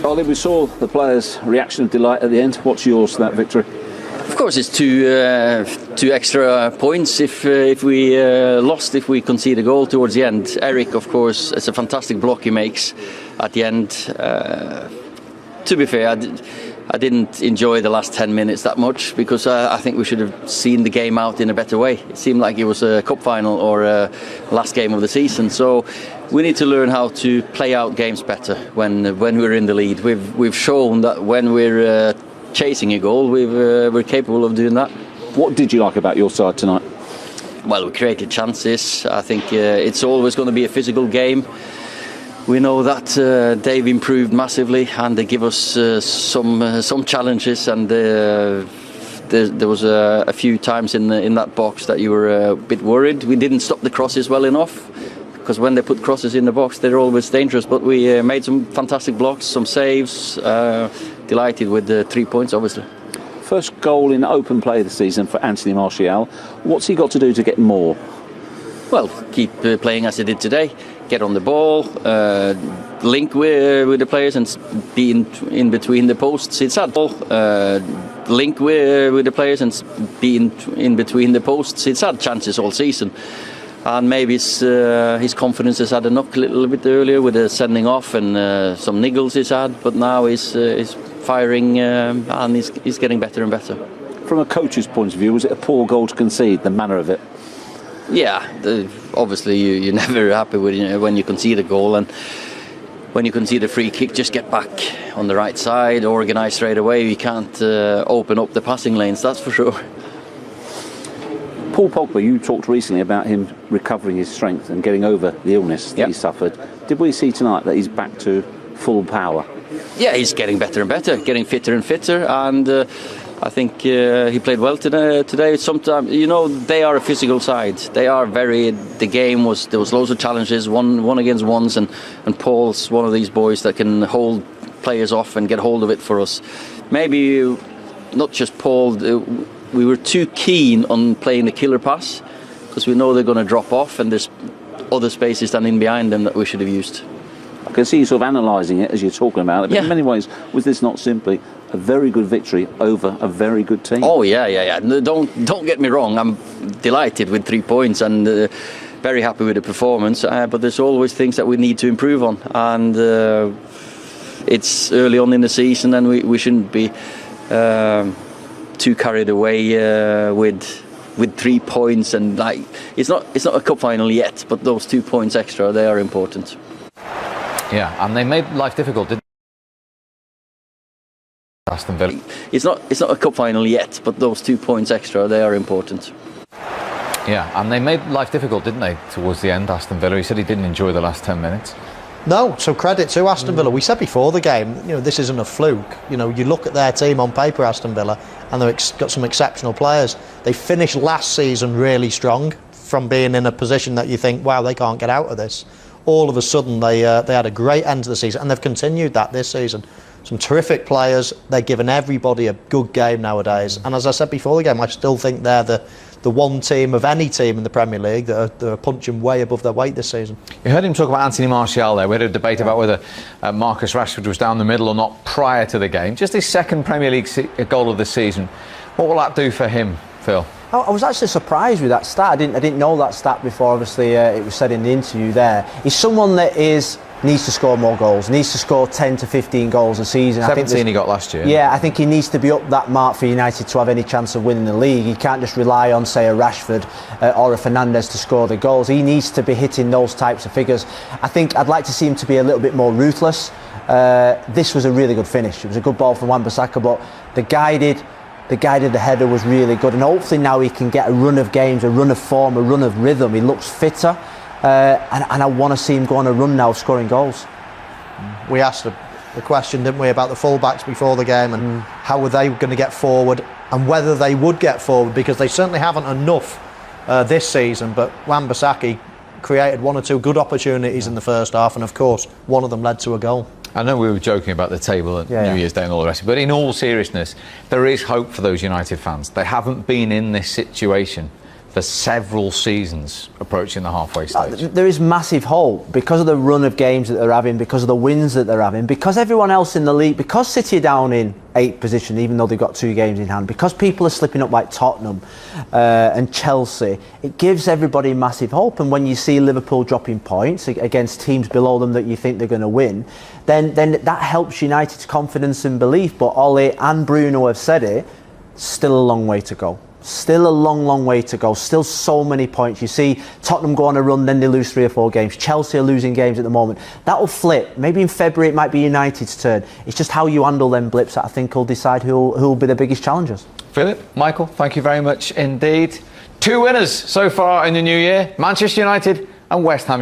Ollie, we saw the players' reaction of delight at the end. What's yours to that victory? Of course, it's two extra points if we lost, if we concede a goal towards the end. Eric, of course, it's a fantastic block he makes at the end. To be fair, I didn't enjoy the last 10 minutes that much because I think we should have seen the game out in a better way. It seemed like it was a cup final or a last game of the season. So we need to learn how to play out games better when we're in the lead. We've shown that when we're chasing a goal, we're capable of doing that. What did you like about your side tonight? Well, we created chances. I think it's always going to be a physical game. We know that they've improved massively and they give us some challenges, and there was a few times in that box that you were a bit worried. We didn't stop the crosses well enough, because when they put crosses in the box they're always dangerous, but we made some fantastic blocks, some saves. Delighted with the 3 points, obviously. First goal in open play this season for Anthony Martial. What's he got to do to get more? Well, keep playing as he did today. Get on the ball, link with the players and be in between the posts. It's had link with the players and be in between the posts. It's had chances all season, and maybe his confidence has had a knock a little bit earlier with the sending off and some niggles he's had. But now he's firing and he's getting better and better. From a coach's point of view, was it a poor goal to concede? The manner of it. Yeah, obviously you're never happy with when you concede a goal, and when you concede a free kick, just get back on the right side, organise straight away. You can't open up the passing lanes, that's for sure. Paul Pogba, you talked recently about him recovering his strength and getting over the illness that he suffered. Did we see tonight that he's back to full power? Yeah, he's getting better and better, getting fitter and fitter, and I think he played well today. Sometimes, they are a physical side. They are the game there was loads of challenges, one against ones, and Paul's one of these boys that can hold players off and get hold of it for us. Maybe not just Paul, we were too keen on playing the killer pass, because we know they're going to drop off and there's other spaces standing behind them that we should have used. I can see you sort of analysing it as you're talking about it, but in many ways, was this not simply a very good victory over a very good team? Oh yeah. Don't get me wrong. I'm delighted with 3 points and very happy with the performance. But there's always things that we need to improve on, and it's early on in the season, and we shouldn't be too carried away with 3 points. And it's not a cup final yet, but those 2 points extra, they are important. Yeah, and they made life difficult, didn't they? Aston Villa. It's not a cup final yet, but those 2 points extra, they are important. Yeah, and they made life difficult, didn't they, towards the end, Aston Villa? He said he didn't enjoy the last 10 minutes. No, so credit to Aston Villa. We said before the game, this isn't a fluke. You look at their team on paper, Aston Villa, and they've got some exceptional players. They finished last season really strong, from being in a position that you think, wow, they can't get out of this. All of a sudden they had a great end to the season, and they've continued that this season. Some terrific players. They're giving everybody a good game nowadays, and as I said before the game, I still think they're the one team of any team in the Premier League that are punching way above their weight this season. You heard him talk about Anthony Martial there. We had a debate about whether Marcus Rashford was down the middle or not prior to the game. Just his second Premier League goal of the season. What will that do for him, Phil? I was actually surprised with that stat. I didn't know that stat before. Obviously, it was said in the interview there. He's someone that needs to score more goals, needs to score 10 to 15 goals a season. 17 he got last year. Yeah, I think he needs to be up that mark for United to have any chance of winning the league. He can't just rely on, say, a Rashford or a Fernandes to score the goals. He needs to be hitting those types of figures. I think I'd like to see him to be a little bit more ruthless. This was a really good finish. It was a good ball from Wan-Bissaka, but the guided header was really good, and hopefully now he can get a run of games, a run of form, a run of rhythm. He looks fitter, and I want to see him go on a run now, scoring goals. We asked the question, didn't we, about the full-backs before the game and how were they going to get forward and whether they would get forward, because they certainly haven't enough this season. But Wan-Bissaka created one or two good opportunities in the first half, and of course one of them led to a goal. I know we were joking about the table at New Year's Day and all the rest, but in all seriousness, there is hope for those United fans. They haven't been in this situation for several seasons approaching the halfway stage? There is massive hope because of the run of games that they're having, because of the wins that they're having, because everyone else in the league, because City are down in 8th position even though they've got 2 games in hand, because people are slipping up like Tottenham and Chelsea. It gives everybody massive hope, and when you see Liverpool dropping points against teams below them that you think they're going to win, then that helps United's confidence and belief. But Ole and Bruno have said it, still a long way to go. Still a long way to go. Still so many points. You see Tottenham go on a run, then they lose 3 or 4 games. Chelsea are losing games at the moment. That will flip. Maybe in February it might be United's turn. It's just how you handle them blips that I think will decide who will be the biggest challengers. Philip, Michael, thank you very much indeed. 2 winners so far in the new year, Manchester United and West Ham